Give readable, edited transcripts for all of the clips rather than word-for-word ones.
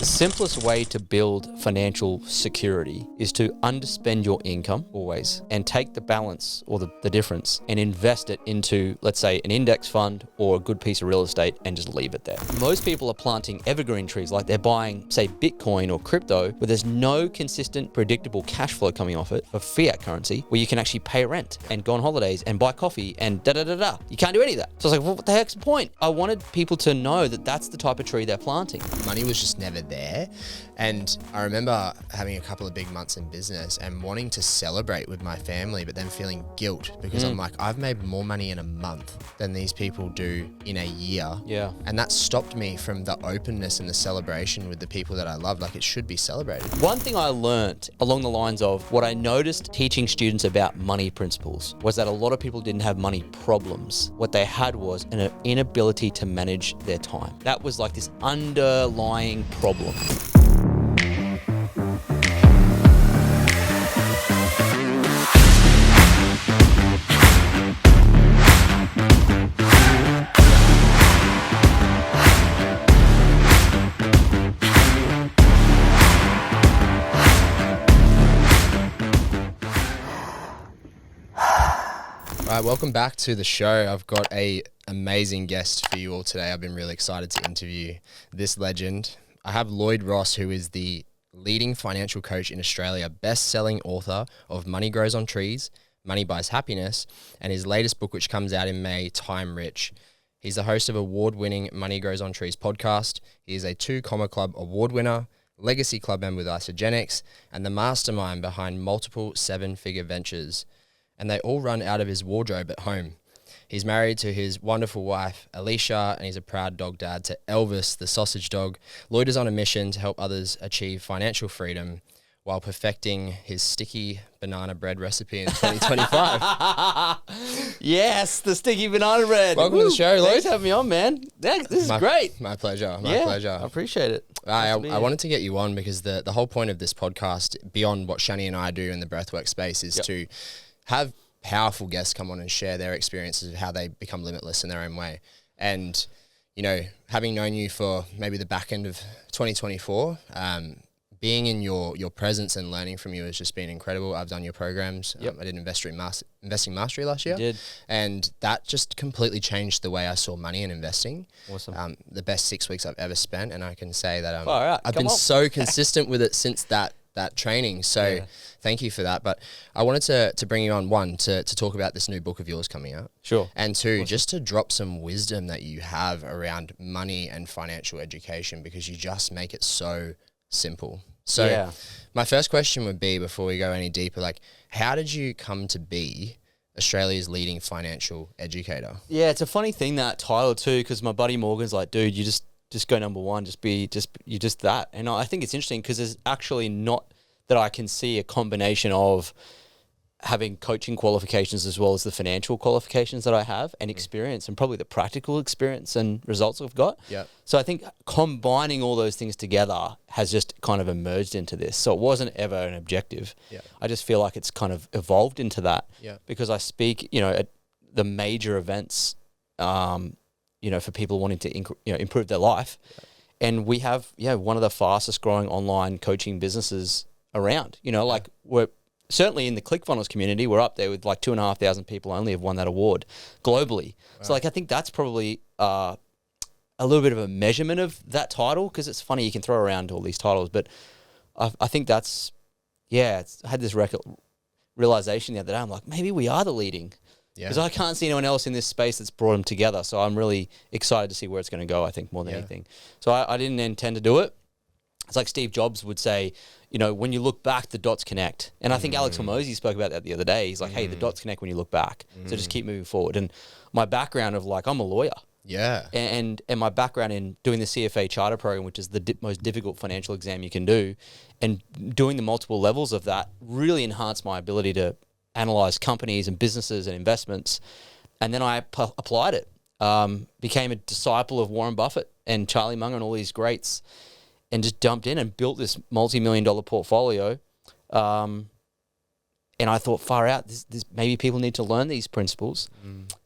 The simplest way to build financial security is to underspend your income always and take the balance or the difference and invest it into, let's say, an index fund or a good piece of real estate and just leave it there. Most people are planting evergreen trees, like they're buying, say, Bitcoin or crypto, where there's no consistent, predictable cash flow coming off it for fiat currency, where you can actually pay rent and go on holidays and buy coffee and da-da-da-da. You can't do any of that. So I was like, well, what the heck's the point? I wanted people to know that that's the type of tree they're planting. Money was just never there. And I remember having a couple of big months in business and wanting to celebrate with my family, but then feeling guilt because I'm like, I've made more money in a month than these people do in a year. Yeah. And that stopped me from the openness and the celebration with the people that I love. Like, it should be celebrated. One thing I learned along the lines of what I noticed teaching students about money principles was that a lot of people didn't have money problems. What they had was an inability to manage their time. That was like this underlying problem. All right, welcome back to the show. I've got an amazing guest for you all today. I've been really excited to interview this legend. I have Lloyd Ross, who is the leading financial coach in Australia, best-selling author of Money Grows on Trees, Money Buys Happiness, and his latest book, which comes out in May, Time Rich. He's the host of award-winning Money Grows on Trees podcast. He is a 2 Comma Club award winner, Legacy Club member with Isogenics, and the mastermind behind multiple 7-figure ventures. And they all run out of his wardrobe at home. He's married to his wonderful wife, Alicia, and he's a proud dog dad to Elvis, the sausage dog. Lloyd is on a mission to help others achieve financial freedom while perfecting his sticky banana bread recipe in 2025. Yes, the sticky banana bread. Welcome to the show, Lloyd. Thanks for having me on, man. This is great. My pleasure. My pleasure. I appreciate it. I wanted to get you on because the whole point of this podcast, beyond what Shani and I do in the breathwork space, is to have powerful guests come on and share their experiences of how they become limitless in their own way. And, you know, having known you for maybe the back end of 2024, being in your presence and learning from you has just been incredible. I've done your programs. I did Investing Mastery last year. You did. And that just completely changed the way I saw money and investing. Awesome. The best 6 weeks I've ever spent. And I can say that I've been so consistent with it since that training. So thank you for that. But I wanted to bring you on, to talk about this new book of yours coming out. Sure. And two, just to drop some wisdom that you have around money and financial education, because you just make it so simple. So my first question would be, before we go any deeper, like, how did you come to be Australia's leading financial educator? Yeah, it's a funny thing, that title too, because my buddy Morgan's like, dude, you just go number one, you're just that. And I think it's interesting because there's actually not that I can see a combination of having coaching qualifications as well as the financial qualifications that I have and experience, and probably the practical experience and results I've got. Yeah. So I think combining all those things together has just kind of emerged into this. So it wasn't ever an objective. Yeah. I just feel like it's kind of evolved into that. Yeah. Because I speak, at the major events, for people wanting to improve their life. And we have one of the fastest growing online coaching businesses around. We're certainly in the ClickFunnels community, we're up there with like 2,500 people only have won that award globally. Wow. So I think that's probably a little bit of a measurement of that title, because it's funny, you can throw around all these titles, but I think that's, I had this realization the other day. I'm like, maybe we are the leading. Because I can't see anyone else in this space that's brought them together. So I'm really excited to see where it's going to go, I think, more than anything. So I didn't intend to do it. It's like Steve Jobs would say, when you look back, the dots connect. And I think Alex Hormozi spoke about that the other day. He's like, hey, the dots connect when you look back. So just keep moving forward. And my background of I'm a lawyer. Yeah. And my background in doing the CFA charter program, which is the most difficult financial exam you can do, and doing the multiple levels of that really enhanced my ability to analyze companies and businesses and investments. And then I applied it, became a disciple of Warren Buffett and Charlie Munger and all these greats, and just dumped in and built this multi-million-dollar portfolio. And I thought, far out, this maybe people need to learn these principles.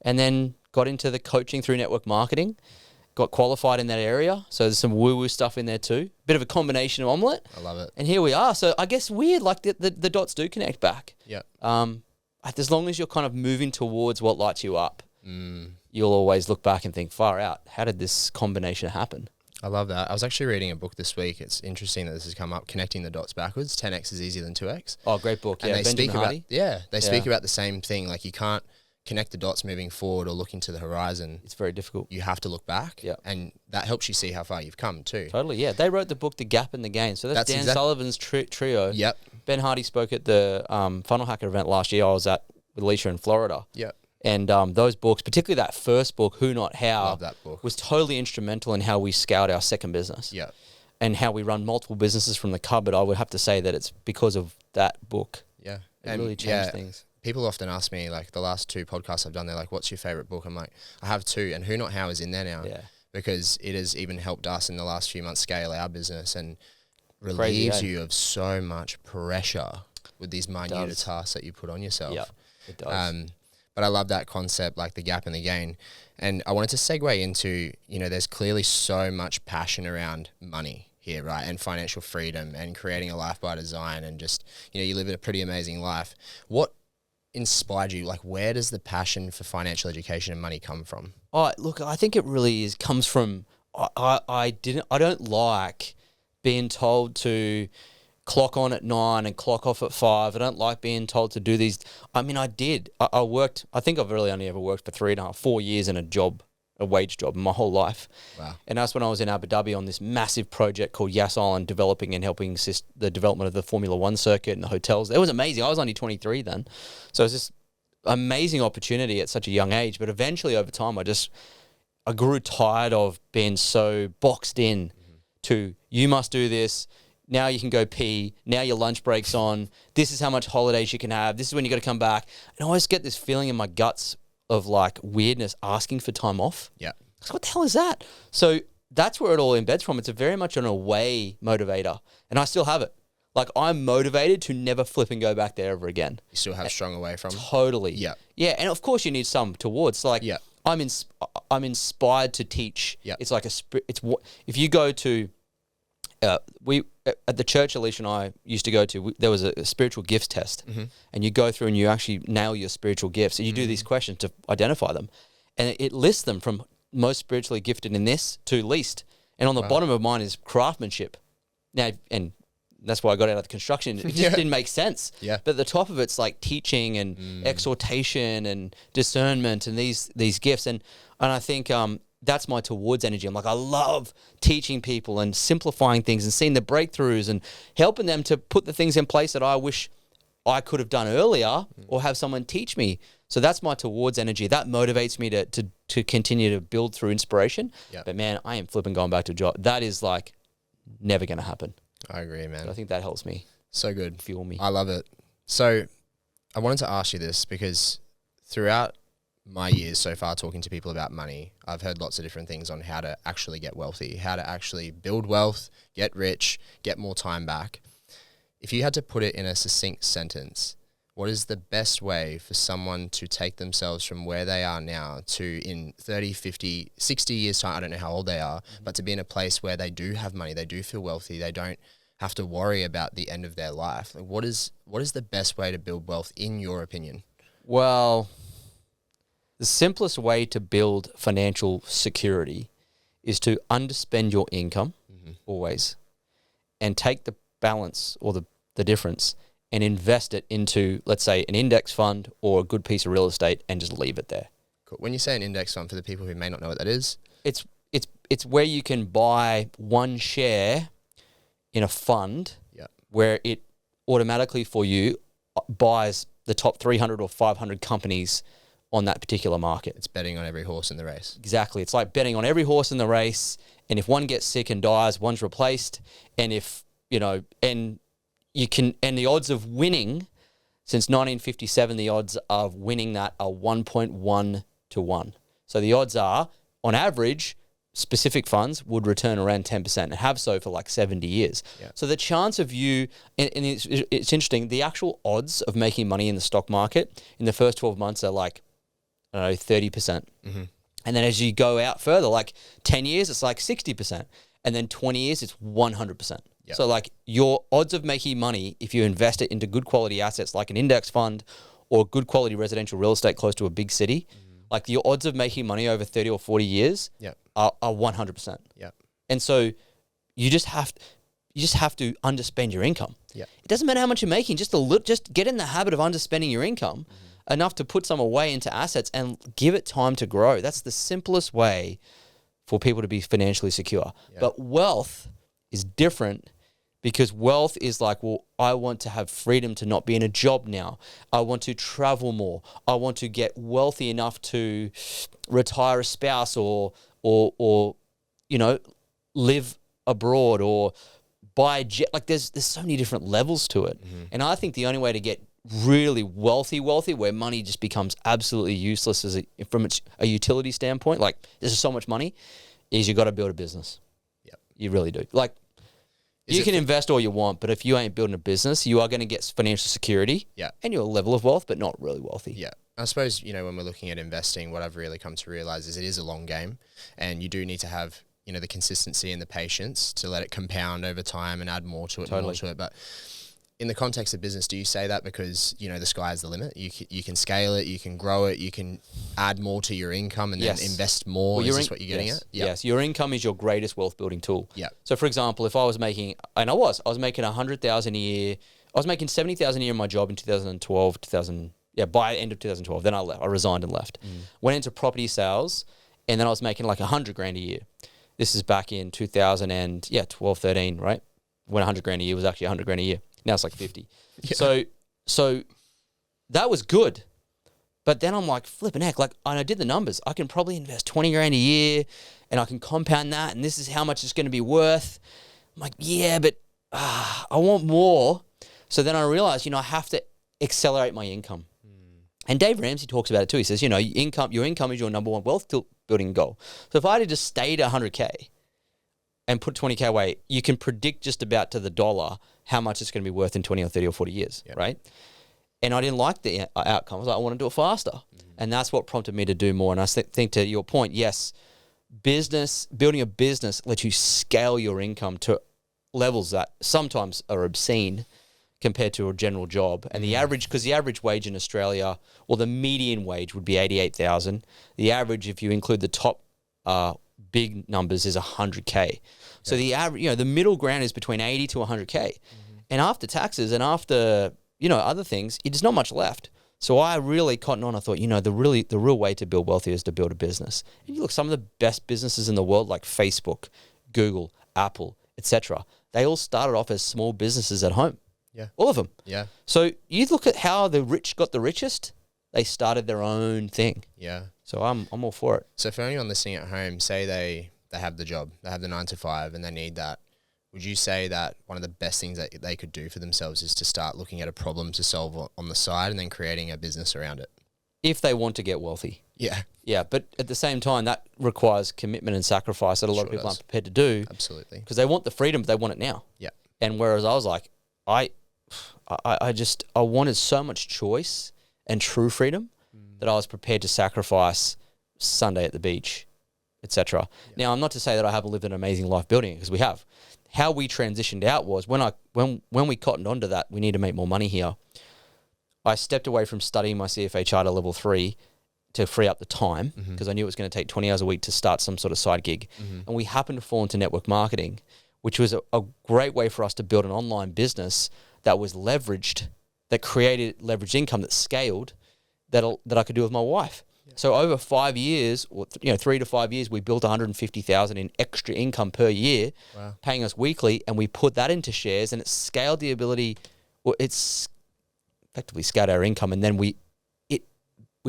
And then got into the coaching through network marketing, got qualified in that area. So there's some woo-woo stuff in there too. Bit of a combination of omelette. I love it. And here we are. So I guess weird, like the dots do connect back. Yep. As long as you're kind of moving towards what lights you up, you'll always look back and think, far out, how did this combination happen? I love that. I was actually reading a book this week. It's interesting that this has come up, Connecting the Dots Backwards. 10x is easier than 2x. Oh, great book. And Yeah, they Benjamin speak Hardy. about they speak about the same thing. Like, you can't connect the dots moving forward or looking to the horizon. It's very difficult. You have to look back. Yeah. And that helps you see how far you've come too. Totally, yeah. They wrote the book The Gap and the Gain. So that's Dan Sullivan's trio. Yep. Ben Hardy spoke at the Funnel Hacker event last year. I was at with Alicia in Florida. Yep. And those books, particularly that first book, Who Not How, Love that book. was totally instrumental in how we scaled our second business. Yeah. And how we run multiple businesses from the cupboard. I would have to say that it's because of that book. Yeah. It really changed things. People often ask me, like, the last 2 podcasts I've done, they're like, what's your favorite book? I'm like, I have 2, and Who Not How is in there now. Yeah. Because it has even helped us in the last few months scale our business and relieves you of so much pressure with these minute tasks that you put on yourself. Yeah, it does. But I love that concept, like the gap and the gain. And I wanted to segue into, there's clearly so much passion around money here, right? And financial freedom and creating a life by design and just, you live a pretty amazing life. What inspired you? Like, where does the passion for financial education and money come from? Oh, look, I think it really comes from, I don't like being told to clock on at 9 and clock off at 5. I don't like being told to do these. I mean, I did. I worked, I think I've really only ever worked for 3.5, 4 years in a wage job my whole life. Wow. And that's when I was in Abu Dhabi on this massive project called Yas Island, developing and helping assist the development of the Formula One circuit and the hotels. It was amazing. I was only 23 then. So it was this amazing opportunity at such a young age. But eventually over time, I grew tired of being so boxed in to, you must do this. Now you can go pee. Now your lunch break's on. This is how much holidays you can have. This is when you got to come back. And I always get this feeling in my guts of like weirdness asking for time off. Yeah. So what the hell is that? So that's where it all embeds from. It's a very much an away motivator. And I still have it. Like, I'm motivated to never flip and go back there ever again. You still have strong away from? Totally. Yeah. Yeah. And of course you need some towards. Like, yeah. I'm inspired to teach. Yeah. It's like if you go to, we at the church Alicia and I used to go to, there was a spiritual gifts test, and you go through and you actually nail your spiritual gifts, and you do these questions to identify them, and it lists them from most spiritually gifted in this to least, and on the bottom of mine is craftsmanship. Now, and that's why I got out of the construction. It just didn't make sense. Yeah. But at the top of it's like teaching and exhortation and discernment and these gifts, and I think that's my towards energy. I'm like, I love teaching people and simplifying things and seeing the breakthroughs and helping them to put the things in place that I wish I could have done earlier or have someone teach me. So that's my towards energy. That motivates me to continue to build through inspiration. Yep. But man, I am flipping going back to a job. That is like never going to happen. I agree, man. But I think that helps me. So good. Fuel me. I love it. So I wanted to ask you this because throughout my years so far talking to people about money, I've heard lots of different things on how to actually get wealthy, how to actually build wealth, get rich, get more time back. If you had to put it in a succinct sentence, what is the best way for someone to take themselves from where they are now to in 30, 50, 60 years time, I don't know how old they are, but to be in a place where they do have money, they do feel wealthy, they don't have to worry about the end of their life? Like, what is the best way to build wealth in your opinion? Well, the simplest way to build financial security is to underspend your income always and take the balance or the difference and invest it into, let's say, an index fund or a good piece of real estate and just leave it there. Cool. When you say an index fund, for the people who may not know what that is, it's where you can buy one share in a fund where it automatically for you buys the top 300 or 500 companies on that particular market. It's betting on every horse in the race. Exactly. It's like betting on every horse in the race, and if one gets sick and dies, one's replaced, and if, and the odds of winning, since 1957, the odds of winning that are 1.1 to 1. So the odds are, on average, specific funds would return around 10% and have so for like 70 years. Yeah. So the chance of you, and it's interesting, the actual odds of making money in the stock market in the first 12 months are like, I don't know, 30%. And then as you go out further, like 10 years, it's like 60%. And then 20 years, it's 100%. Yep. So like your odds of making money, if you invest it into good quality assets like an index fund or good quality residential real estate close to a big city, like your odds of making money over 30 or 40 years are 100%. Yep. And so you just have to underspend your income. Yep. It doesn't matter how much you're making, just get in the habit of underspending your income enough to put some away into assets and give it time to grow. That's the simplest way for people to be financially secure. Yep. But wealth is different because wealth is like, well, I want to have freedom to not be in a job now. I want to travel more. I want to get wealthy enough to retire a spouse or you know, live abroad or buy a jet. Like there's so many different levels to it. And I think the only way to get really wealthy, where money just becomes absolutely useless from a utility standpoint, like there's so much money, is you got to build a business. Yep. You really do. Like you can invest all you want, but if you ain't building a business, you are going to get financial security and your level of wealth, but not really wealthy. Yeah. I suppose, you know, when we're looking at investing, what I've really come to realize is it is a long game and you do need to have, you know, the consistency and the patience to let it compound over time and add more to it and more to it. But in the context of business, do you say that because, you know, the sky is the limit? You can scale it, you can grow it, you can add more to your income and then invest more? Is this what you're getting at? Yep. Yes, your income is your greatest wealth building tool. Yeah. So for example, if I was making, and I was making 100,000 a year, I was making 70,000 a year in my job in 2012, by the end of 2012. Then I left. I resigned and left. Went into property sales, and then I was making like 100 grand a year. This is back in 2012, 13, right? When 100 grand a year was actually 100 grand a year. Now it's like 50. Yeah. So that was good. But then I'm like, flipping heck, like, and I did the numbers. I can probably invest 20 grand a year and I can compound that. And this is how much it's going to be worth. I'm like, yeah, but I want more. So then I realized, you know, I have to accelerate my income. And Dave Ramsey talks about it too. He says, you know, your income is your number one wealth building goal. So if I had just stayed at 100K and put 20K away, you can predict just about to the dollar how much it's going to be worth in 20 or 30 or 40 years, right? And I didn't like the outcome. I was like, I want to do it faster. And that's what prompted me to do more. And I think to your point, yes, building a business lets you scale your income to levels that sometimes are obscene compared to a general job. And the average, because the average wage in Australia, or the median wage would be 88,000. The average, if you include the top big numbers, is 100K. So the average, you know, the middle ground is between 80 to 100K. And after taxes and after, you know, other things, there's not much left. So I really cottoned on. I thought, you know, the real way to build wealth is to build a business. And you look, some of the best businesses in the world, like Facebook, Google, Apple, etc., they all started off as small businesses at home. Yeah. All of them. Yeah. So you look at how the rich got the richest, they started their own thing. Yeah. So I'm all for it. So for anyone listening at home, say they have the job, they have the 9 to 5 and they need that. Would you say that one of the best things that they could do for themselves is to start looking at a problem to solve on the side and then creating a business around it? If they want to get wealthy. Yeah. Yeah, but at the same time, that requires commitment and sacrifice that a lot of people aren't prepared to do. Absolutely. Because they want the freedom, but they want it now. Yeah. And whereas I was like, I wanted so much choice and true freedom that I was prepared to sacrifice Sunday at the beach, etc. Yeah. Now, I'm not to say that I haven't lived an amazing life building it, because we have. How we transitioned out was when we cottoned onto that, we need to make more money here. I stepped away from studying my CFA Charter Level 3 to free up the time, because I knew it was going to take 20 hours a week to start some sort of side gig. And we happened to fall into network marketing, which was a great way for us to build an online business that was leveraged, that created leveraged income that scaled, that I could do with my wife. Yeah. So over 5 years, or 3 to 5 years, we built 150,000 in extra income per year, paying us weekly, and we put that into shares, and it scaled the ability. Well, it's effectively scaled our income, and then we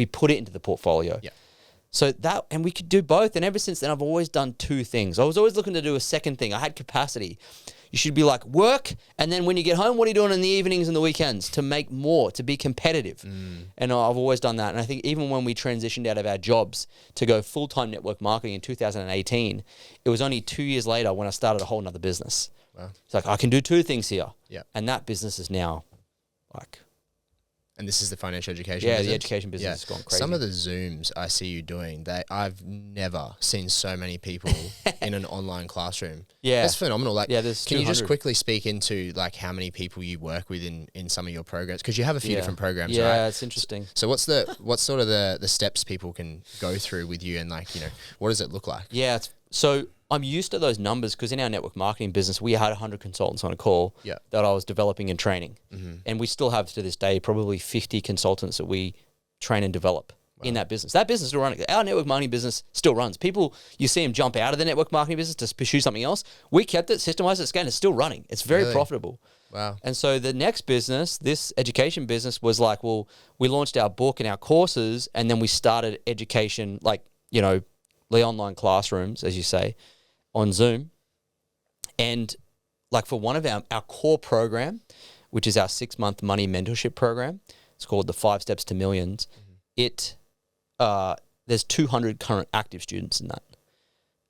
put it into the portfolio. Yeah. So that, and we could do both. And ever since then, I've always done two things. I was always looking to do a second thing. I had capacity. You should be like, work, and then when you get home, what are you doing in the evenings and the weekends to make more, to be competitive? And I've always done that. And I think even when we transitioned out of our jobs to go full-time network marketing in 2018, it was only 2 years later when I started a whole nother business. Wow. It's like, I can do two things here. Yeah. And that business is now like And this is the financial education Yeah, business? the education business has gone crazy. Some of the Zooms I see you doing, I've never seen so many people in an online classroom. Yeah. That's phenomenal. Like, Yeah, there's can you just 200. quickly speak into like how many people you work with in some of your programs? Because you have a few different programs, yeah, right? Yeah, it's interesting. So what's sort of the steps people can go through with you, and like, you know, what does it look like? Yeah, so I'm used to those numbers because in our network marketing business, we had 100 consultants on a call that I was developing and training. And we still have to this day probably 50 consultants that we train and develop in that business. That business is still running. Our network marketing business still runs. People, you see them jump out of the network marketing business to pursue something else. We kept it, systemized it, scaled it, it's still running. It's very profitable. Wow. And so the next business, this education business, was like, well, we launched our book and our courses, and then we started education, like, you know, the online classrooms, as you say, on Zoom. And like for one of our core program, which is our 6-month money mentorship program, it's called the 5 Steps to Millions. There's 200 current active students in that.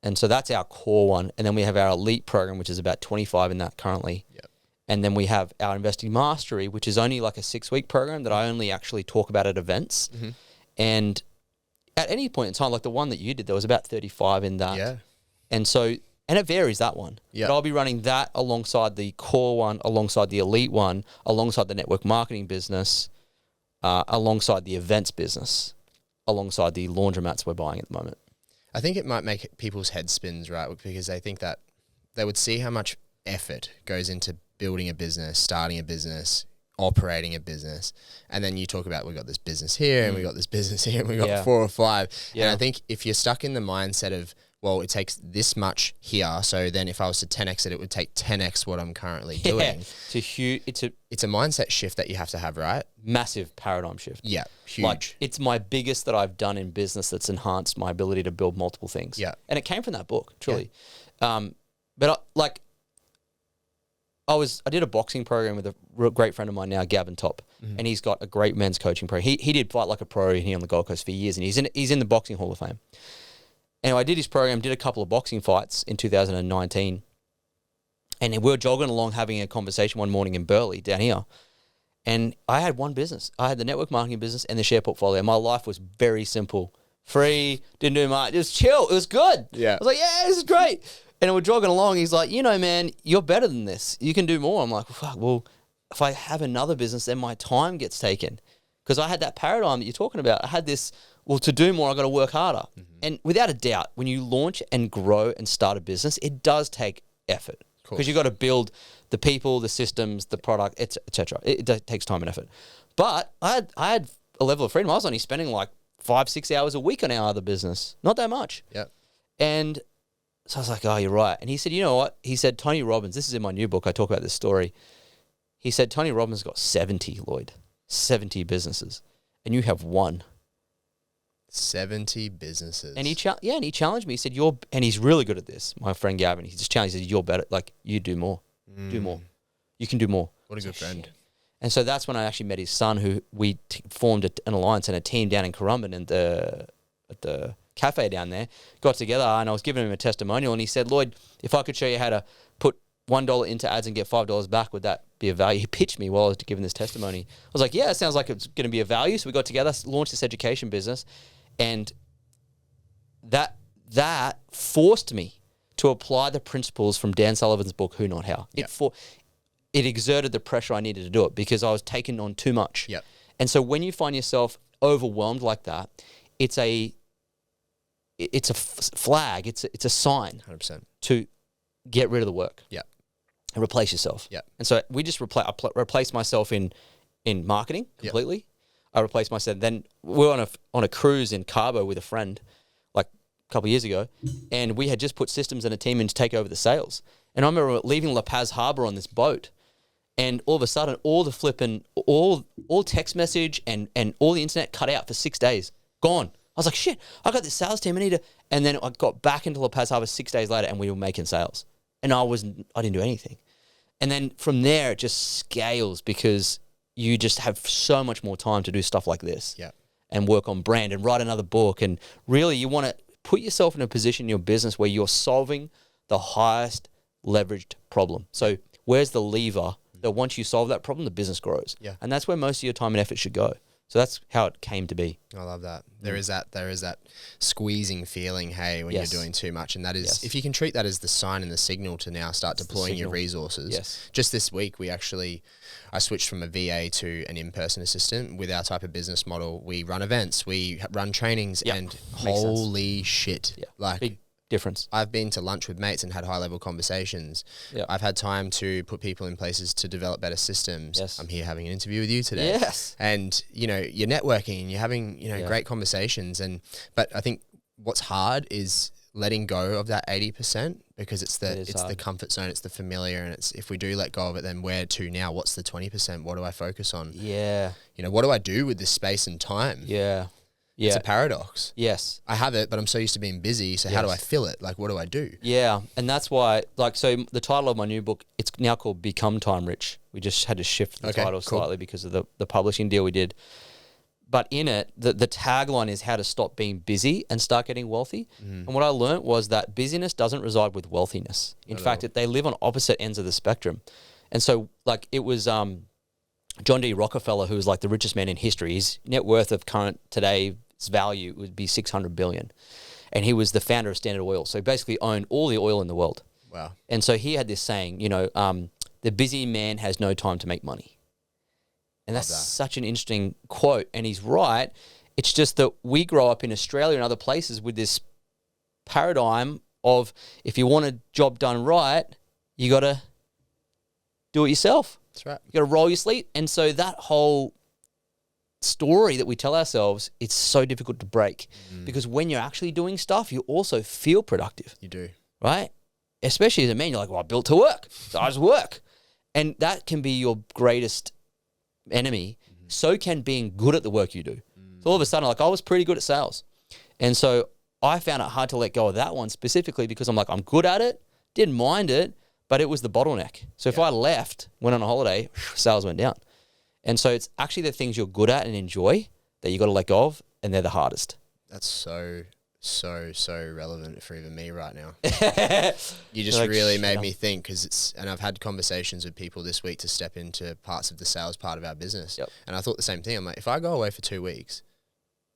And so that's our core one. And then we have our elite program, which is about 25 in that currently. Yep. And then we have our investing mastery, which is only like a 6-week program that I only actually talk about at events. And at any point in time, like the one that you did, there was about 35 in that. Yeah. And so, and it varies, that one. Yeah. But I'll be running that alongside the core one, alongside the elite one, alongside the network marketing business, alongside the events business, alongside the laundromats we're buying at the moment. I think it might make people's head spins, right? Because they think that they would see how much effort goes into building a business, starting a business, operating a business. And then you talk about, we got this business here and we got this business here and we got 4 or 5. And I think if you're stuck in the mindset of, well, it takes this much here, so then if I was to 10x it, it would take 10x what I'm currently doing. It's a mindset shift that you have to have, right? massive paradigm shift. Yeah, huge. Like, it's my biggest that I've done in business that's enhanced my ability to build multiple things. Yeah. And it came from that book, truly. But I did a boxing program with a great friend of mine now, Gavin Top, and he's got a great men's coaching program. He did Fight Like a Pro here on the Gold Coast for years, and he's in the Boxing Hall of Fame. Anyway, I did his program, did a couple of boxing fights in 2019, and we were jogging along having a conversation one morning in Burleigh down here, and I had one business. I had the network marketing business and the share portfolio. My life was very simple, free, didn't do much. It was chill. It was good. Yeah. I was like, yeah, this is great. And we're jogging along. He's like, you know, man, you're better than this. You can do more. I'm like, fuck, well, if I have another business, then my time gets taken. Because I had that paradigm that you're talking about. I had this, well, to do more, I've got to work harder. And without a doubt, when you launch and grow and start a business, it does take effort. Because you've got to build the people, the systems, the product, etc. It takes time and effort. But I had a level of freedom. I was only spending like 5-6 hours a week on our other business. Not that much. Yeah. And so I was like, oh, you're right. And he said, you know what? He said, Tony Robbins, this is in my new book, I talk about this story. He said, Tony Robbins got 70, Lloyd, 70 businesses. And you have one. 70 businesses. And he challenged me. He said, and he's really good at this, my friend Gavin. He just challenged me. He said, you're better. Like, you do more. Do more. You can do more. What a good friend. Shit. And so that's when I actually met his son, who we formed an alliance and a team down in Currumbin and at the cafe down there, got together, and I was giving him a testimonial, and he said, Lloyd, if I could show you how to put $1 into ads and get $5 back, would that be a value? He pitched me while I was giving this testimony. I was like, yeah, it sounds like it's going to be a value. So we got together, launched this education business, and that forced me to apply the principles from Dan Sullivan's book, Who Not How. Yep. It exerted the pressure I needed to do it because I was taking on too much. Yep. And so when you find yourself overwhelmed like that, it's a flag. It's a sign 100%. to get rid of the work. Yeah. And replace yourself. Yeah. And so we just replaced myself in marketing completely. Yep. I replaced myself. Then we were on a cruise in Cabo with a friend like a couple of years ago, and we had just put systems and a team in to take over the sales. And I remember leaving La Paz Harbor on this boat, and all of a sudden all the flipping all text message and all the internet cut out for 6 days. Gone. I was like, shit, I got this sales team. I need to. And then I got back into La Paz Harbor 6 days later, and we were making sales. And I didn't do anything. And then from there, it just scales because you just have so much more time to do stuff like this. Yeah. And work on brand and write another book. And really, you want to put yourself in a position in your business where you're solving the highest leveraged problem. So where's the lever that once you solve that problem, the business grows. Yeah. And that's where most of your time and effort should go. So that's how it came to be. I love that. There is that squeezing feeling, hey, when Yes. you're doing too much. And that is, Yes. if you can treat that as the sign and the signal to now start deploying your signal. resources. Yes. Just this week, I switched from a VA to an in-person assistant. With our type of business model, we run events, we run trainings, Yep. and Makes holy shit. Yeah. Like, Big difference. I've been to lunch with mates and had high-level conversations. Yeah. I've had time to put people in places to develop better systems. Yes. I'm here having an interview with you today. Yes. And, you're networking and you're having, Yeah. great conversations. But I think what's hard is letting go of that 80%, because it's is the hard. comfort zone, it's the familiar, and it's, if we do let go of it, then where to now? What's the 20%? What do I focus on? Yeah. What do I do with this space and time? Yeah. It's Yeah. a paradox. Yes. I have it, but I'm so used to being busy. So how do I Yes. fill it? Like, what do I do? Yeah. And that's why, so the title of my new book, it's now called Become Time Rich. We just had to shift the Okay, title cool. slightly because of the publishing deal we did. But in it, the tagline is how to stop being busy and start getting wealthy. And what I learned was that busyness doesn't reside with wealthiness. In fact, they live on opposite ends of the spectrum. And so, it was John D. Rockefeller, who was like the richest man in history. His net worth of current today's value would be $600 billion. And he was the founder of Standard Oil. So he basically owned all the oil in the world. Wow. And so he had this saying, the busy man has no time to make money. And that's Love that. such an interesting quote. And he's right. It's just that we grow up in Australia and other places with this paradigm of, if you want a job done right, you got to do it yourself. That's right. You got to roll your sleeve. And so that whole story that we tell ourselves, it's so difficult to break, because when you're actually doing stuff, you also feel productive, You do. right? Especially as a man, you're like, well, I built to work, so I just work. And that can be your greatest enemy. So can being good at the work you do. So all of a sudden, I was pretty good at sales. And so I found it hard to let go of that one specifically because I'm like, I'm good at it, didn't mind it, but it was the bottleneck. So if I left, went on a holiday, sales went down. And so it's actually the things you're good at and enjoy that you got to let go of, and they're the hardest. That's so relevant for even me right now. You just Like, really made yeah. me think, and I've had conversations with people this week to step into parts of the sales part of our business. Yep. And I thought the same thing. I'm like, if I go away for 2 weeks,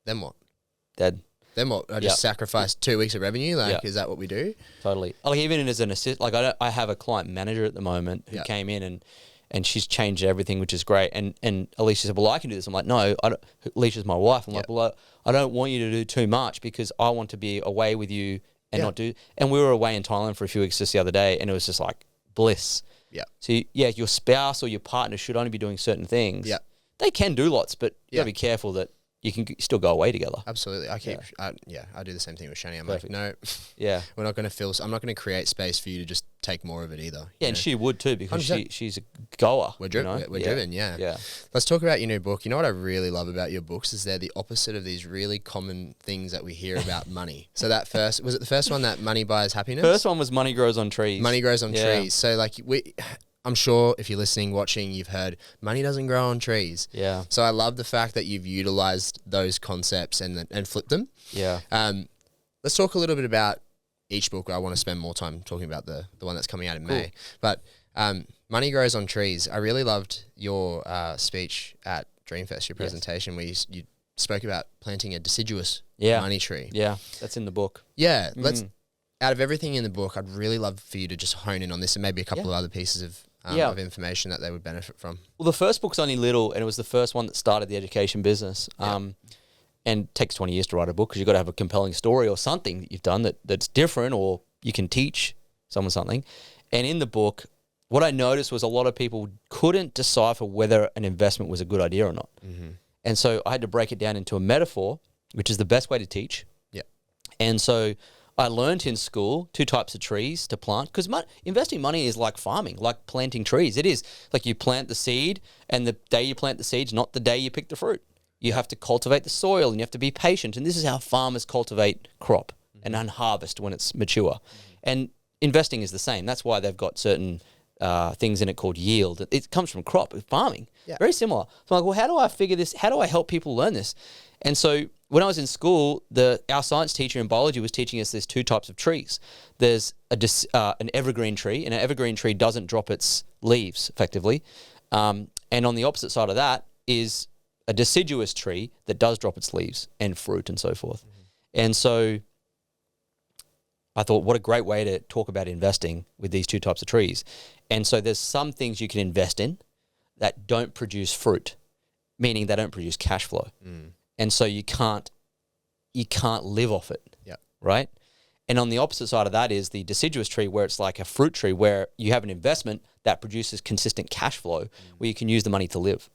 then what? Dead. Then what? I just sacrifice 2 weeks of revenue? Like, Yep. is that what we do? Totally. Even as an assist, I have a client manager at the moment who Yep. came in and she's changed everything, which is great. And Alicia said, well, I can do this. I'm like, no, I don't. Alicia's my wife. I'm Yep. like, well, I don't want you to do too much because I want to be away with you and Yeah. not do. And we were away in Thailand for a few weeks just the other day, and it was just like bliss. Yeah. So your spouse or your partner should only be doing certain things. Yeah. They can do lots, but you Yeah. gotta be careful that you can still go away together. Absolutely. I do the same thing with Shani. I'm Perfect. like, no, Yeah. we're not going to I'm not going to create space for you to just take more of it either. Yeah, and she would too because 100%. she's a goer. We're driven. We're driven. Yeah. Yeah. Let's talk about your new book. You know what I really love about your books is they're the opposite of these really common things that we hear about money. So was it the first one, that money buys happiness? First one was money grows on trees. Money grows on Yeah. trees. So I'm sure if you're listening, watching, you've heard money doesn't grow on trees. Yeah. So I love the fact that you've utilized those concepts and flipped them. Yeah. Let's talk a little bit about each book. I want to spend more time talking about the one that's coming out in May. But Money Grows on Trees. I really loved your speech at Dreamfest, your presentation, where you spoke about planting a deciduous money tree. Yeah. That's in the book. Yeah. Out of everything in the book, I'd really love for you to just hone in on this and maybe a couple of other pieces of information that they would benefit from. Well, the first book's only little, and it was the first one that started the education business. And it takes 20 years to write a book because you've got to have a compelling story or something that you've done that's different, or you can teach someone something. And in the book, what I noticed was a lot of people couldn't decipher whether an investment was a good idea or not. Mm-hmm. And so I had to break it down into a metaphor, which is the best way to teach. Yeah. And so I learned in school 2 types of trees to plant, because investing money is like farming, like planting trees. It is like you plant the seed, and the day you plant the seed's not the day you pick the fruit. You have to cultivate the soil, and you have to be patient. And this is how farmers cultivate crop and harvest when it's mature. And investing is the same. That's why they've got certain things in it called yield. It comes from crop, farming. Yeah. Very similar. So I'm like, well, how do I figure this? How do I help people learn this? And so when I was in school, our science teacher in biology was teaching us there's 2 types of trees. There's an evergreen tree, and an evergreen tree doesn't drop its leaves effectively. And on the opposite side of that is a deciduous tree that does drop its leaves and fruit and so forth. And so I thought, what a great way to talk about investing with these two types of trees. And so there's some things you can invest in that don't produce fruit, meaning they don't produce cash flow. And so you can't live off it, right? And on the opposite side of that is the deciduous tree, where it's like a fruit tree where you have an investment that produces consistent cash flow where you can use the money to live.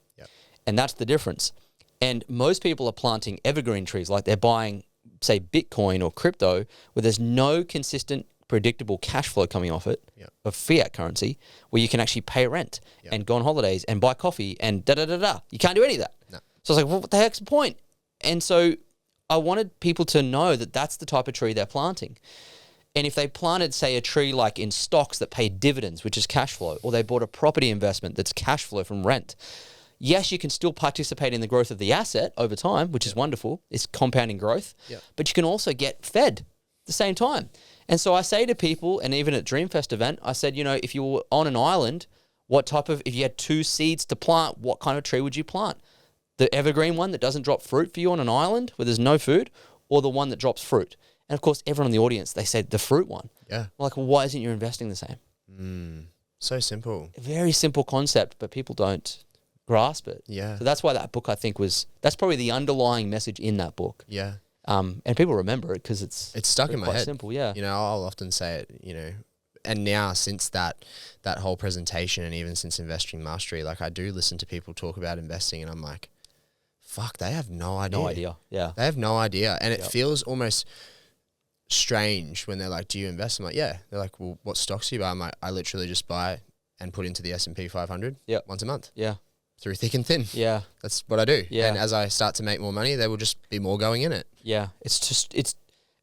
And that's the difference. And most people are planting evergreen trees, like they're buying, say, Bitcoin or crypto, where there's no consistent, predictable cash flow coming off it of fiat currency, where you can actually pay rent and go on holidays and buy coffee and da-da-da-da. You can't do any of that. No. So I was like, well, what the heck's the point? And so I wanted people to know that that's the type of tree they're planting. And if they planted, say, a tree like in stocks that pay dividends, which is cash flow, or they bought a property investment that's cash flow from rent, yes, you can still participate in the growth of the asset over time, which is wonderful. It's compounding growth. But you can also get fed at the same time. And so I say to people, and even at Dreamfest event, I said, if you were on an island, if you had 2 seeds to plant, what kind of tree would you plant? The evergreen one that doesn't drop fruit for you on an island where there's no food, or the one that drops fruit? And of course, everyone in the audience, they said the fruit one. Yeah. I'm like, well, why isn't your investing the same? So simple. A very simple concept, but people don't grasp it. Yeah. So that's why that book, I think, that's probably the underlying message in that book. Yeah. And people remember it because it's stuck in my head. Simple, yeah. I'll often say it, and now since that whole presentation, and even since Investing Mastery, like I do listen to people talk about investing, and I'm like, fuck, they have no idea. No idea, yeah. They have no idea. And it feels almost strange when they're like, do you invest? I'm like, yeah. They're like, well, what stocks do you buy? I'm like, I literally just buy and put into the S&P 500 once a month. Yeah. Through thick and thin. Yeah. That's what I do. Yeah. And as I start to make more money, there will just be more going in it. Yeah. It's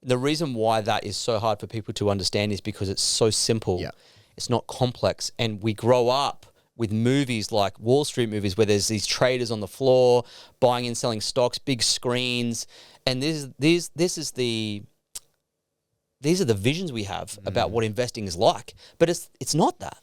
the reason why that is so hard for people to understand is because it's so simple. Yeah. It's not complex. And we grow up with movies like Wall Street movies where there's these traders on the floor buying and selling stocks, big screens. And these are the visions we have about what investing is like. But it's not that.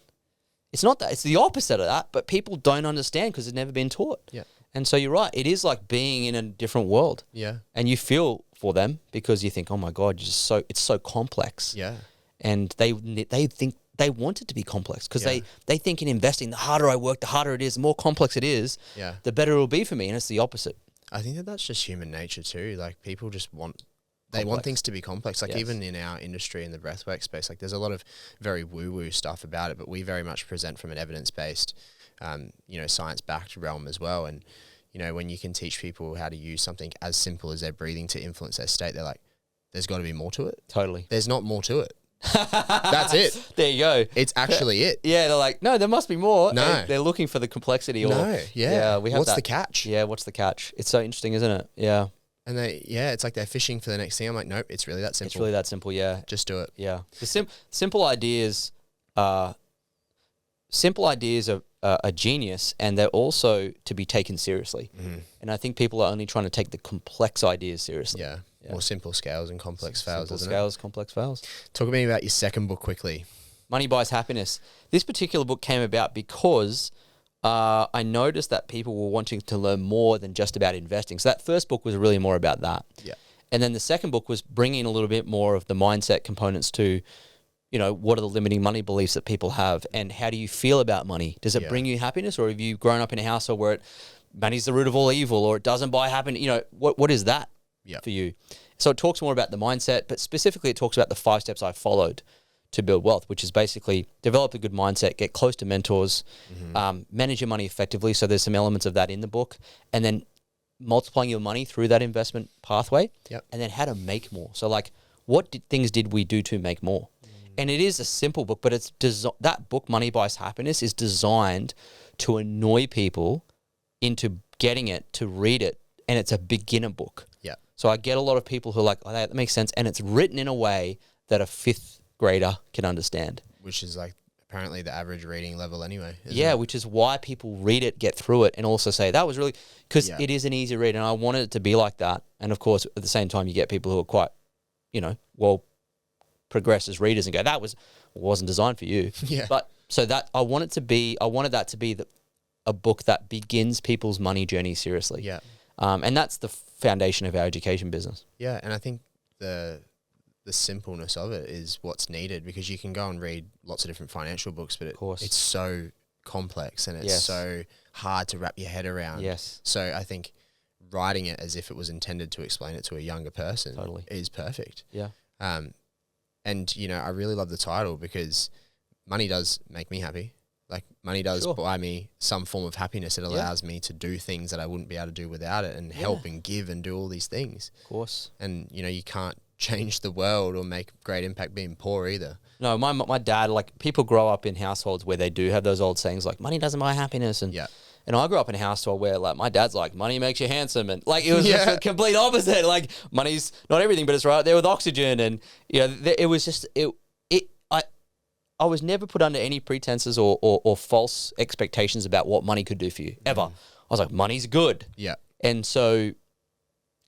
It's not that. It's the opposite of that, but people don't understand because it's never been taught. Yeah. And so you're right. It is like being in a different world. Yeah. And you feel for them because you think, oh my God, it's so complex. Yeah. And they think they want it to be complex because they think in investing, the harder I work, the harder it is, the more complex it is, the better it will be for me. And it's the opposite. I think that's just human nature too. Like people just want things to be complex. Like even in our industry in the breathwork space, like there's a lot of very woo-woo stuff about it, but we very much present from an evidence-based, science-backed realm as well. And, when you can teach people how to use something as simple as their breathing to influence their state, they're like, there's got to be more to it. Totally. There's not more to it. That's it. There you go. It's actually it. Yeah, they're like, no, there must be more. No. They're looking for the complexity. We have what's the catch? Yeah, what's the catch? It's so interesting, isn't it? Yeah. And it's like they're fishing for the next thing. I'm like, nope, it's really that simple. It's really that simple, yeah. Just do it. Yeah. The simple ideas are genius, and they're also to be taken seriously. And I think people are only trying to take the complex ideas seriously. Yeah. More simple scales and complex fails, isn't it? Complex fails. Talk to me about your second book quickly. Money Buys Happiness. This particular book came about because I noticed that people were wanting to learn more than just about investing. So that first book was really more about that. Yeah. And then the second book was bringing a little bit more of the mindset components to, what are the limiting money beliefs that people have, and how do you feel about money? Does it bring you happiness, or have you grown up in a household where money's the root of all evil, or it doesn't buy happiness? What is that for you? So it talks more about the mindset, but specifically it talks about the 5 steps I followed to build wealth, which is basically develop a good mindset, get close to mentors, manage your money effectively. So there's some elements of that in the book, and then multiplying your money through that investment pathway, and then how to make more. So like, things did we do to make more? And it is a simple book, but that book, Money Buys Happiness, is designed to annoy people into getting it, to read it, and it's a beginner book. Yeah. So I get a lot of people who are like, oh, that makes sense, and it's written in a way that a 5th grader can understand. Which is like apparently the average reading level anyway. Yeah, which is why people read it, get through it, and also say, that was really... Because it is an easy read, and I wanted it to be like that. And of course, at the same time, you get people who are quite, progress as readers and go, wasn't designed for you. Yeah. But So that I wanted that to be a book that begins people's money journey seriously. Yeah. And that's the foundation of our education business. Yeah, and I think the simpleness of it is what's needed, because you can go and read lots of different financial books, but it's so complex and it's so hard to wrap your head around. Yes. So I think writing it as if it was intended to explain it to a younger person is perfect. Yeah. And, you know, I really love the title because money does make me happy. Like, money does buy me some form of happiness. It allows me to do things that I wouldn't be able to do without it, and help and give and do all these things. Of course. And, you know, you can't change the world or make great impact being poor either. No, my dad, like, people grow up in households where they do have those old sayings like, money doesn't buy happiness. And and I grew up in a household where, like, my dad's like, money makes you handsome. And, like, it was just the complete opposite. Like, money's not everything, but it's right there with oxygen. And, you know, it was just, I was never put under any pretenses or false expectations about what money could do for you, ever. I was like, money's good. Yeah. And so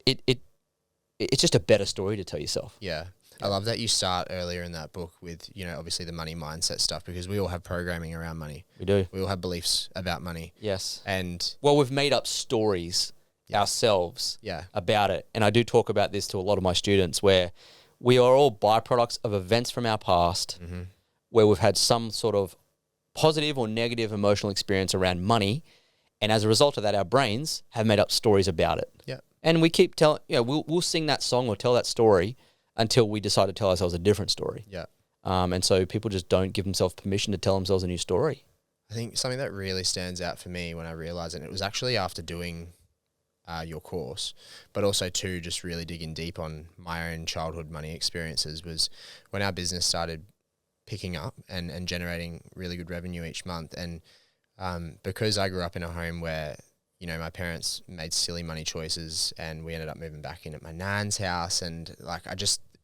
it's just a better story to tell yourself. Yeah. I love that you start earlier in that book with, you know, obviously the money mindset stuff, because we all have programming around money. We do. We all have beliefs about money. Yes. And well, we've made up stories ourselves about it. And I do talk about this to a lot of my students, where we are all byproducts of events from our past where we've had some sort of positive or negative emotional experience around money. And as a result of that, our brains have made up stories about it. Yeah. And we keep telling, you know, we'll sing that song or tell that story until we decide to tell ourselves a different story. Yeah. And so people just don't give themselves permission to tell themselves a new story. I think something that really stands out for me when I realized it, and it was actually after doing your course, but also too just really digging deep on my own childhood money experiences, was when our business started picking up and generating really good revenue each month. And because I grew up in a home where, you know, my parents made silly money choices and we ended up moving back in at my nan's house, and like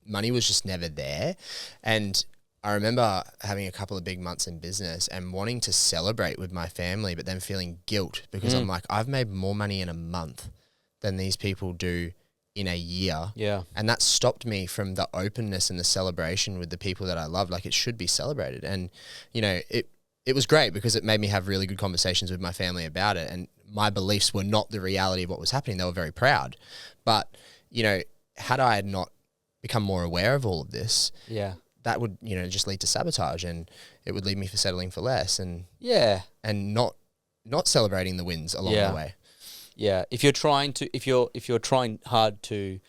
money was just never there. And I remember having a couple of big months in business and wanting to celebrate with my family, but then feeling guilt because I'm like, I've made more money in a month than these people do in a year. Yeah. And that stopped me from the openness and the celebration with the people that I love. Like, it should be celebrated. And, you know, it was great because it made me have really good conversations with my family about it. And my beliefs were not the reality of what was happening. They were very proud. But, you know, had I not become more aware of all of this, that would, you know, just lead to sabotage, and it would lead me for settling for less and not celebrating the wins along the way. Yeah, if you're trying hard to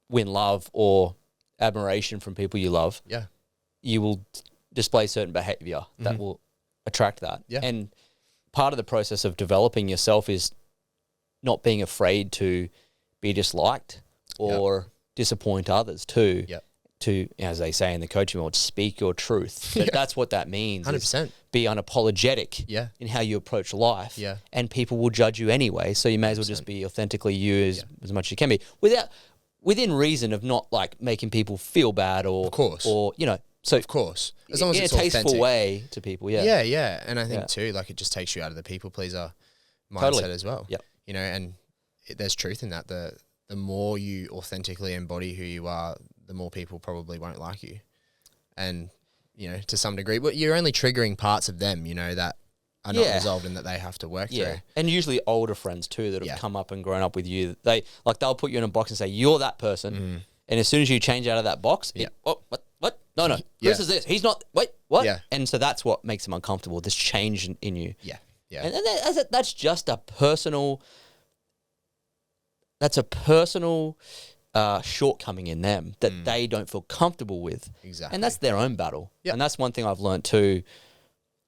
win love or admiration from people you love, you will display certain behavior that will attract that. Yeah. And part of the process of developing yourself is not being afraid to be disliked or disappoint others too. Yep. To, as they say in the coaching world, speak your truth. But that's what that means. 100%. Be unapologetic in how you approach life. Yeah. And people will judge you anyway. So you may as well just be authentically you as much as you can be, within reason of not like making people feel bad or, you know, so of course, as long as it's in a tasteful authentic way to people. Yeah. And I think too, like, it just takes you out of the people pleaser mindset as well. Yeah. You know, and there's truth in that. The more you authentically embody who you are, the more people probably won't like you. And, you know, to some degree, but you're only triggering parts of them, you know, that are not resolved and that they have to work through. And usually older friends too that have come up and grown up with you. They'll put you in a box and say, you're that person. And as soon as you change out of that box, what? No. Chris is this. He's not, wait, what? Yeah. And so that's what makes them uncomfortable, this change in you. Yeah. And that's just a personal, shortcoming in them that they don't feel comfortable with. Exactly. And that's their own battle. Yep. And that's one thing I've learned too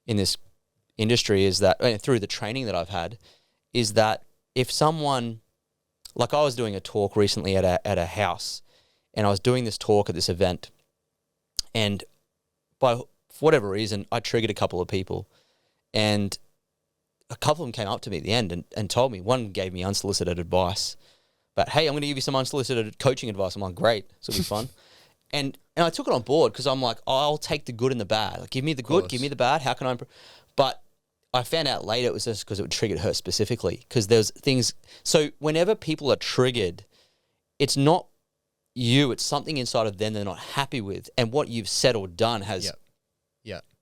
in this industry is that, through the training that I've had, is that if someone, like I was doing a talk recently at a house, and I was doing this talk at this event, and for whatever reason, I triggered a couple of people, and a couple of them came up to me at the end and told me, one gave me unsolicited advice, but hey, I'm going to give you some unsolicited coaching advice. I'm like, great, this will be fun. And I took it on board because I'm like, I'll take the good and the bad. Like, give me the good, give me the bad. How can I improve? But I found out later it was just because it triggered her specifically, because there's things. So whenever people are triggered, it's not you. It's something inside of them they're not happy with. And what you've said or done has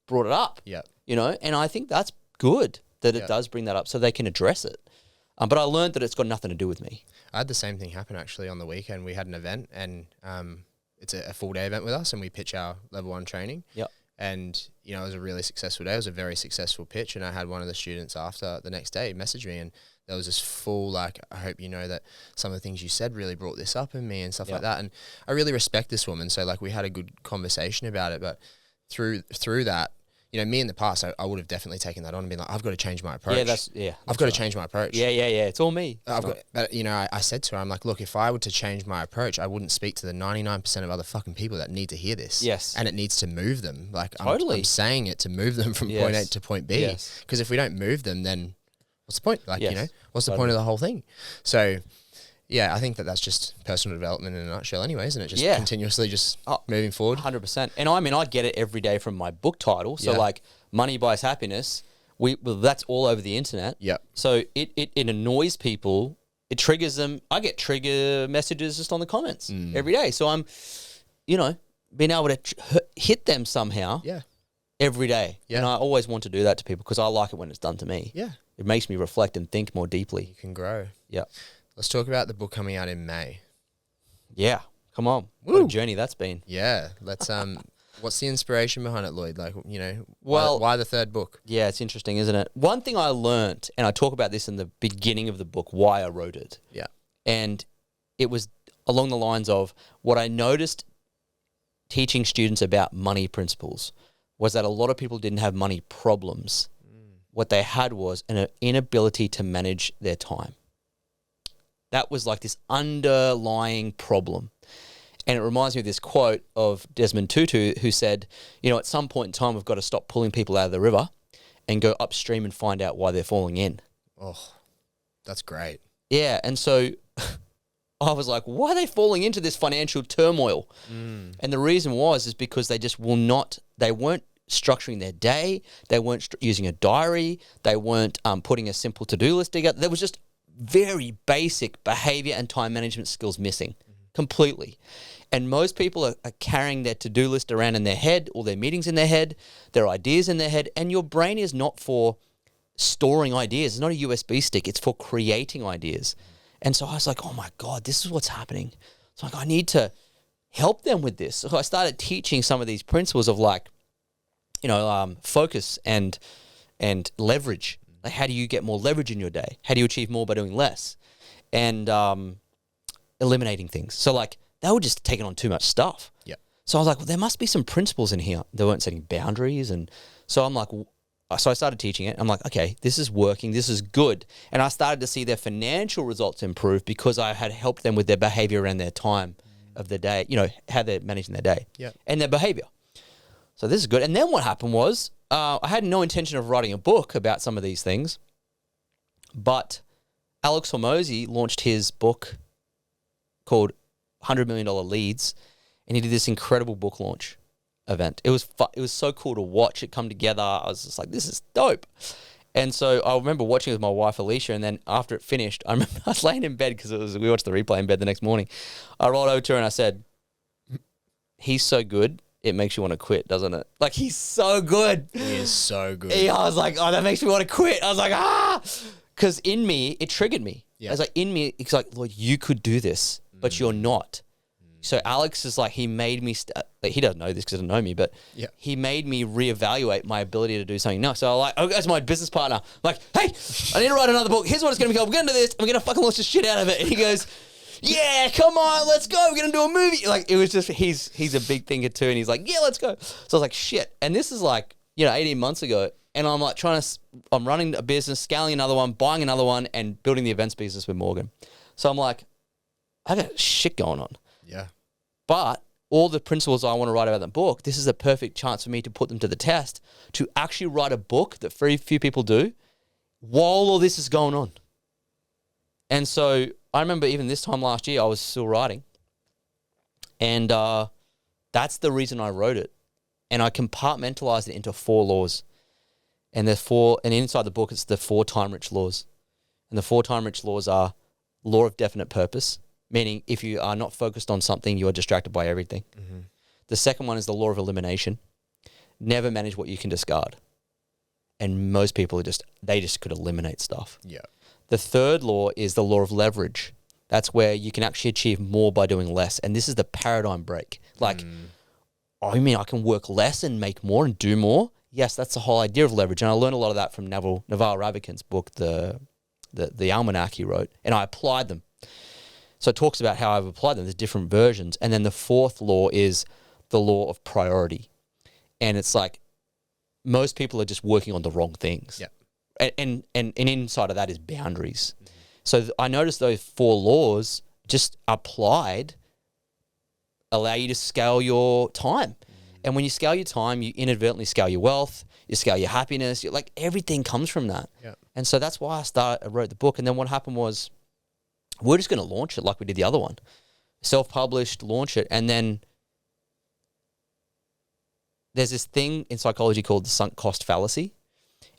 brought it up, you know? And I think that's good that it does bring that up so they can address it. But I learned that it's got nothing to do with me. I had the same thing happen actually on the weekend. We had an event and it's a full day event with us and we pitch our level 1 training. Yep. And, you know, it was a really successful day. It was a very successful pitch. And I had one of the students after the next day message me and there was this full, like, I hope you know that some of the things you said really brought this up in me and stuff like that. And I really respect this woman. So, like, we had a good conversation about it. But through that, you know, me in the past, I would have definitely taken that on and been like, I've got to change my approach. I've got to change my approach. Yeah. It's all me. But, you know, I said to her, I'm like, look, if I were to change my approach, I wouldn't speak to the 99% of other fucking people that need to hear this. Yes. And it needs to move them. Like, Totally. I'm saying it to move them from point A to point B. Yes. Because if we don't move them, then what's the point? Like, you know, what's the Totally. point of the whole thing? So, yeah, I think that's just personal development in a nutshell anyways, and it just continuously just moving forward. 100%. And I mean, I get it every day from my book title. So like Money Buys Happiness, that's all over the internet. Yep. So it annoys people. It triggers them. I get trigger messages just on the comments every day. So I'm, you know, being able to hit them somehow every day. Yeah. And I always want to do that to people because I like it when it's done to me. Yeah. It makes me reflect and think more deeply. You can grow. Yeah. Let's talk about the book coming out in May. Yeah. Come on. What a journey that's been. Yeah. Let's what's the inspiration behind it, Lloyd? Like, you know, Well, why the third book? Yeah, it's interesting, isn't it? One thing I learned, and I talk about this in the beginning of the book, why I wrote it. Yeah. And it was along the lines of what I noticed teaching students about money principles was that a lot of people didn't have money problems. What they had was an inability to manage their time. That was like this underlying problem. And it reminds me of this quote of Desmond Tutu who said, you know, at some point in time, we've got to stop pulling people out of the river and go upstream and find out why they're falling in. Oh, that's great. Yeah. And so I was like, why are they falling into this financial turmoil? And the reason is because they just they weren't structuring their day. They weren't using a diary. They weren't putting a simple to-do list together. There was just very basic behavior and time management skills missing completely. And most people are carrying their to-do list around in their head, all their meetings in their head, their ideas in their head. And your brain is not for storing ideas. It's not a USB stick. It's for creating ideas. And so I was like, oh my God, this is what's happening. So like, I need to help them with this. So I started teaching some of these principles of like, you know, focus and leverage. Like, how do you get more leverage in your day? How do you achieve more by doing less? And eliminating things. So like, they were just taking on too much stuff. Yeah. So I was like, well, there must be some principles in here. They weren't setting boundaries. And so I'm like, so I started teaching it. I'm like, okay, this is working. This is good. And I started to see their financial results improve because I had helped them with their behavior and their time of the day, you know, how they're managing their day and their behavior. So this is good. And then what happened was I had no intention of writing a book about some of these things, but Alex Hormozy launched his book called $100 Million Leads, and he did this incredible book launch event. It was so cool to watch it come together. I was just like, this is dope. And so I remember watching it with my wife, Alicia, and then after it finished, I remember I was laying in bed because we watched the replay in bed the next morning. I rolled over to her and I said, he's so good, it makes you want to quit, doesn't it? Like, he's so good. He is so good. I was like, oh, that makes me want to quit. I was like, because in me, it triggered me. Yeah. I was like, in me, it's like, Lord, you could do this, but you're not. So Alex is like, he made me, he doesn't know this because he doesn't know me, but he made me reevaluate my ability to do something new. So I go to my business partner, I'm like, hey, I need to write another book. Here's what it's going to be called. We're going to do this. I'm going to fucking launch the shit out of it. And he goes, yeah, come on, let's go. We're going to do a movie. Like, it was just, he's a big thinker too. And he's like, yeah, let's go. So I was like, shit. And this is like, 18 months ago. And I'm like I'm running a business, scaling another one, buying another one, and building the events business with Morgan. So I'm like, I got shit going on. Yeah. But all the principles I want to write about in the book, this is a perfect chance for me to put them to the test, to actually write a book that very few people do while all this is going on. And so I remember even this time last year, I was still writing. And that's the reason I wrote it. And I compartmentalized it into 4 laws. And inside the book, it's the 4 time rich laws. And the 4 time rich laws are law of definite purpose, meaning if you are not focused on something, you are distracted by everything. Mm-hmm. The second one is the law of elimination. Never manage what you can discard. And most people they just could eliminate stuff. Yeah. The third law is the law of leverage. That's where you can actually achieve more by doing less. And this is the paradigm break. Like, oh, you mean I can work less and make more and do more? Yes, that's the whole idea of leverage. And I learned a lot of that from Naval Ravikant's book, the Almanac he wrote, and I applied them. So it talks about how I've applied them. There's different versions. And then the fourth law is the law of priority. And it's like most people are just working on the wrong things. Yeah. And inside of that is boundaries. Mm-hmm. So I noticed those 4 laws just applied allow you to scale your time. And when you scale your time, you inadvertently scale your wealth, you scale your happiness, like everything comes from that. Yeah. And so that's why I wrote the book. And then what happened was we're just going to launch it like we did the other one. Self-published, launch it. And then there's this thing in psychology called the sunk cost fallacy.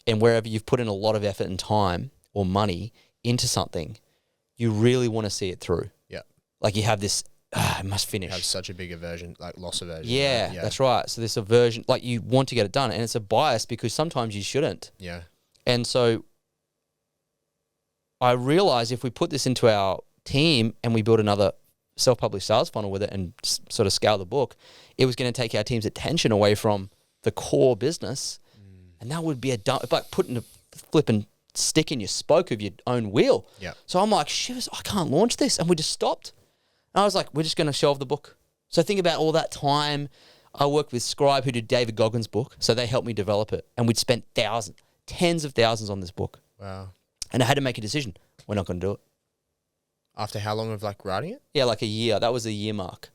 And wherever you've put in a lot of effort and time or money into something, you really want to see it through. Yeah. Like you have this, it must finish. You have such a big aversion, like loss aversion. Yeah, that's right. So this aversion, like you want to get it done. And it's a bias because sometimes you shouldn't. Yeah. And so I realized if we put this into our team and we build another self-published sales funnel with it and sort of scale the book, it was going to take our team's attention away from the core business. And that would be like putting a flipping stick in your spoke of your own wheel. Yeah. So I'm like, shivers, I can't launch this. And we just stopped. And I was like, we're just going to shelve the book. So think about all that time. I worked with Scribe who did David Goggins' book. So they helped me develop it. And we'd spent tens of thousands on this book. Wow. And I had to make a decision. We're not going to do it. After how long of like writing it? Yeah, like a year. That was a year mark.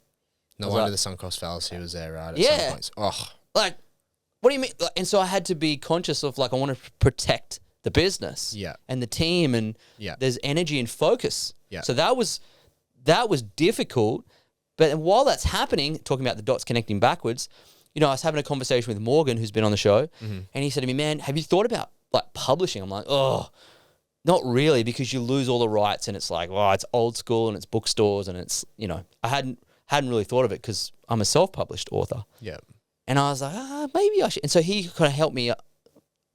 No wonder the sunk cost fallacy was there, right? At Yeah. some points. Oh. Like, what do you mean? And so I had to be conscious of like, I want to protect the business and the team and there's energy and focus. Yeah. So that was difficult. But while that's happening, talking about the dots connecting backwards, you know, I was having a conversation with Morgan, who's been on the show, and he said to me, man, have you thought about like publishing? I'm like, oh, not really, because you lose all the rights and it's like, well, it's old school and it's bookstores and it's, you know, I hadn't really thought of it because I'm a self-published author. Yeah. And I was like, maybe I should. And so he kind of helped me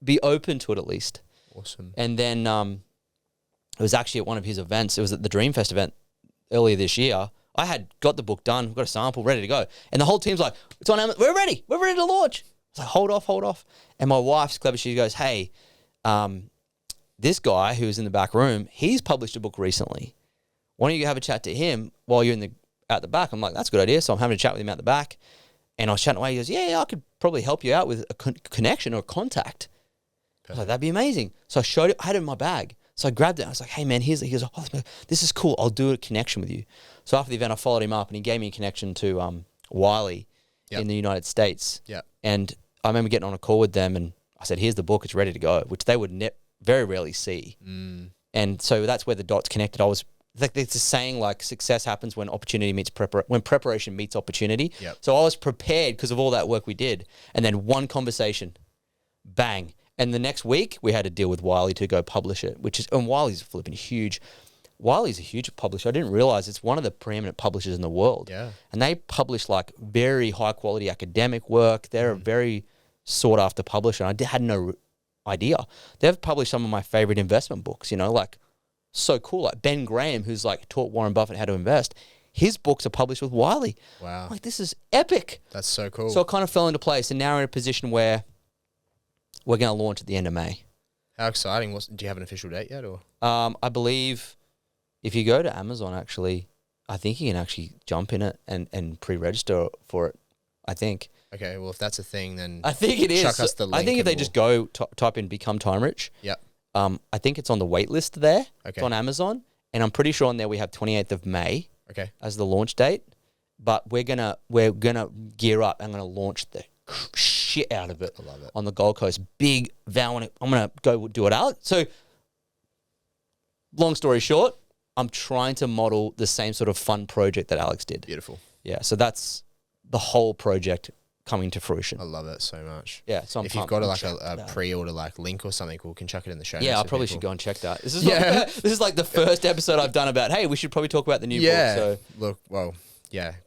be open to it at least. Awesome. And then it was actually at one of his events. It was at the Dreamfest event earlier this year. I had got the book done, got a sample, ready to go. And the whole team's like, it's on Amazon. We're ready to launch. I was like, hold off. And my wife's clever. She goes, hey, this guy who's in the back room, he's published a book recently. Why don't you have a chat to him while you're at the back? I'm like, that's a good idea. So I'm having a chat with him at the back. And I was chatting away. He goes, yeah, I could probably help you out with a connection or a contact. I was like, that'd be amazing. So I showed it. I had it in my bag. So I grabbed it. I was like, hey, man, he goes, oh, this is cool. I'll do a connection with you. So after the event, I followed him up and he gave me a connection to Wiley in the United States. Yeah. And I remember getting on a call with them and I said, here's the book. It's ready to go, which they would very rarely see. And so that's where the dots connected. I was like, it's a saying like success happens when opportunity meets when preparation meets opportunity. Yep. So I was prepared because of all that work we did. And then one conversation, bang. And the next week we had to deal with Wiley to go publish it, and Wiley's flipping huge. Wiley's a huge publisher. I didn't realize it's one of the preeminent publishers in the world. Yeah. And they publish like very high quality academic work. They're a very sought after publisher. I had no idea. They've published some of my favorite investment books, you know, like so cool. Like Ben Graham, who's like taught Warren Buffett how to invest. His books are published with Wiley. Wow. I'm like, this is epic. That's so cool. So it kind of fell into place. And now we're in a position where we're going to launch at the end of May. How exciting. Do you have an official date yet? Or I believe if you go to Amazon, actually, I think you can actually jump in it and pre-register for it, I think. Okay, well, if that's a thing, then I think it is. chuck us the link. I think if they just go type in Become Time Rich, Yep. I think it's on the wait list there. Okay. It's on Amazon. And I'm pretty sure on there we have 28th of May Okay. as the launch date. But we're gonna gear up and gonna launch the shit out of it. I love it. On the Gold Coast. Big vow. I'm gonna go do it out. So long story short, I'm trying to model the same sort of fun project that Alex did. Beautiful. Yeah. So that's the whole project coming to fruition. I love it so much. Yeah, so if you've got a pre-order link or something, we can chuck it in the show notes. Yeah, I probably should go and check that. This is this is like the first episode I've done about, hey, we should probably talk about the new book. So look, well,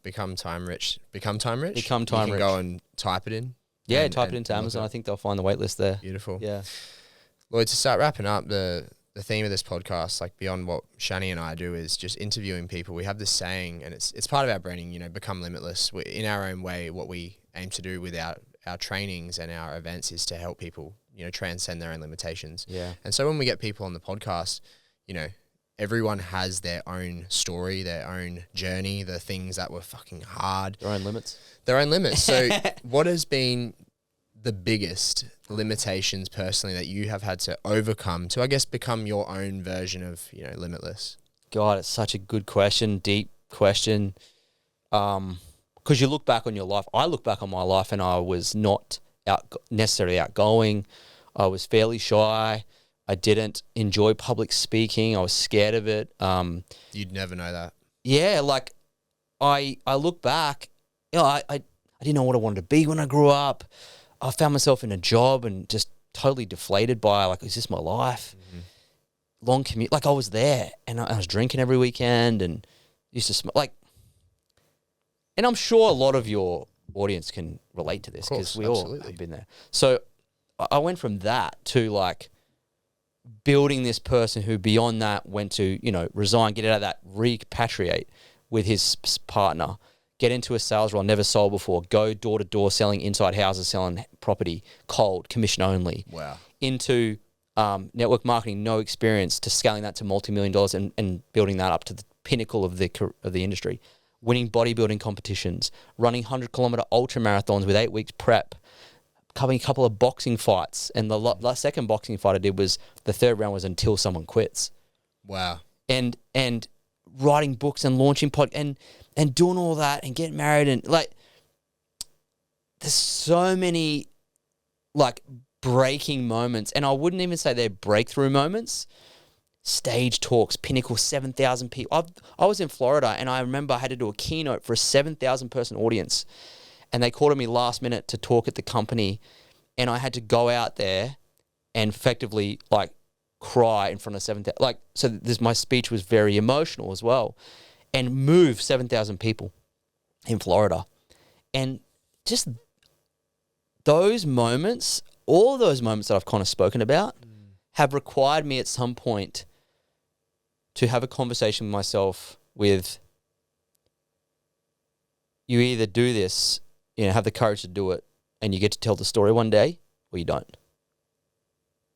become time rich. Become time rich. Become time rich. You can go and type it in. Yeah, type it into Amazon. I think they'll find the wait list there. Beautiful. Yeah. Lloyd, to start wrapping up, the theme of this podcast, like beyond what Shani and I do, is just interviewing people. We have this saying, and it's part of our branding, become limitless. In our own way, what we aim to do with our trainings and our events is to help people, transcend their own limitations. Yeah. And so when we get people on the podcast, everyone has their own story, their own journey, the things that were fucking hard. Their own limits. So what has been the biggest limitations personally that you have had to overcome to, I guess, become your own version of, limitless? God, it's such a good question, deep question. Because you look back on your life. I look back on my life and I was not necessarily outgoing. I was fairly shy. I didn't enjoy public speaking. I was scared of it. You'd never know that. Yeah, like I look back, I didn't know what I wanted to be when I grew up. I found myself in a job and just totally deflated by, like, is this my life? Mm-hmm. Long commute. Like, I was there and I was drinking every weekend and used to smoke. Like, and I'm sure a lot of your audience can relate to this because we all have been there. So I went from that to, like, building this person who beyond that went to, resign, get out of that, repatriate with his partner, get into a sales role, never sold before, go door to door selling inside houses, selling property, cold, commission only. Wow. Into network marketing, no experience, to scaling that to multi-million dollars and building that up to the pinnacle of the industry, winning bodybuilding competitions, running 100-kilometer ultra marathons with 8 weeks prep, covering a couple of boxing fights. And the second boxing fight I did was, the third round was until someone quits. Wow. And writing books and launching and doing all that and getting married and, like, there's so many, like, breaking moments, and I wouldn't even say they're breakthrough moments. Stage talks, pinnacle, 7,000 people. I was in Florida and I remember I had to do a keynote for a 7,000 person audience, and they called on me last minute to talk at the company, and I had to go out there and effectively, like, cry in front of 7,000. Like, so my speech was very emotional as well, and move 7,000 people in Florida. And just those moments, all those moments that I've kind of spoken about, have required me at some point to have a conversation with myself with, you either do this, have the courage to do it, and you get to tell the story one day, or you don't.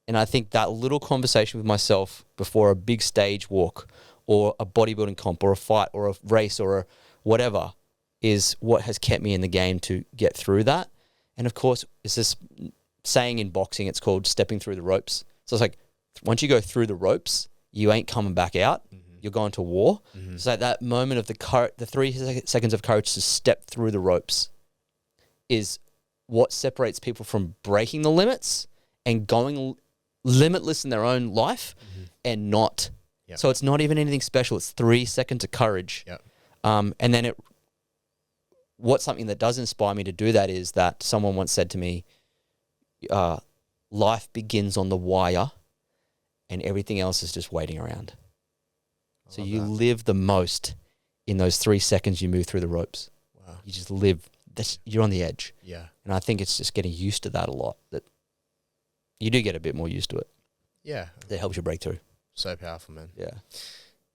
And I think that little conversation with myself before a big stage walk or a bodybuilding comp or a fight or a race or whatever is what has kept me in the game to get through that. And of course, it's this saying in boxing, it's called stepping through the ropes. So it's like, once you go through the ropes, you ain't coming back out. Mm-hmm. You're going to war. Mm-hmm. So that moment of the 3 seconds of courage to step through the ropes is what separates people from breaking the limits and going limitless in their own life, and not. Yep. So it's not even anything special. It's 3 seconds of courage. Yep. And then what's something that does inspire me to do that is that someone once said to me, life begins on the wire and everything else is just waiting around. So you live the most in those 3 seconds you move through the ropes. Wow. You just live. You're on the edge. Yeah. And I think it's just getting used to that a lot, that you do get a bit more used to it. Yeah. That helps you break through. So powerful, man. Yeah.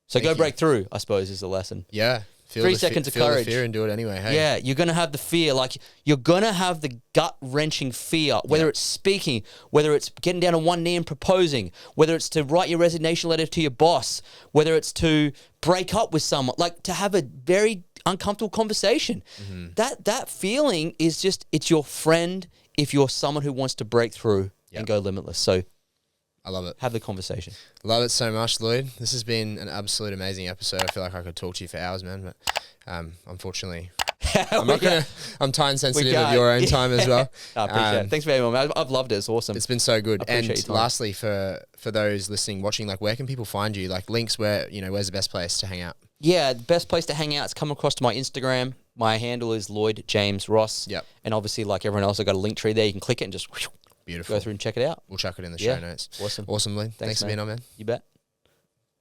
So go break through, I suppose, is the lesson. Yeah. 3 seconds of courage. Feel the fear and do it anyway. Hey. Yeah, you're going to have the fear. Like, you're going to have the gut-wrenching fear, whether it's speaking, whether it's getting down on one knee and proposing, whether it's to write your resignation letter to your boss, whether it's to break up with someone, like to have a very uncomfortable conversation. Mm-hmm. That feeling is just, it's your friend if you're someone who wants to break through and go limitless. So I love it. Have the conversation. Love it so much, Lloyd. This has been an absolute amazing episode. I feel like I could talk to you for hours, man, but unfortunately, I'm time sensitive of your own time as well. I appreciate it. Thanks for having me. I've loved it. It's awesome. It's been so good. And lastly, for those listening, watching, like, where can people find you? Like, links, where's the best place to hang out? Yeah, the best place to hang out is come across to my Instagram, My handle is Lloyd James Ross. Yep. And obviously, like everyone else, I got a link tree there. You can click it and just Beautiful. go through and check it out. We'll chuck it in the Yeah. show notes. Awesome. Awesome, Lloyd. Thanks for man. being on, man. You bet.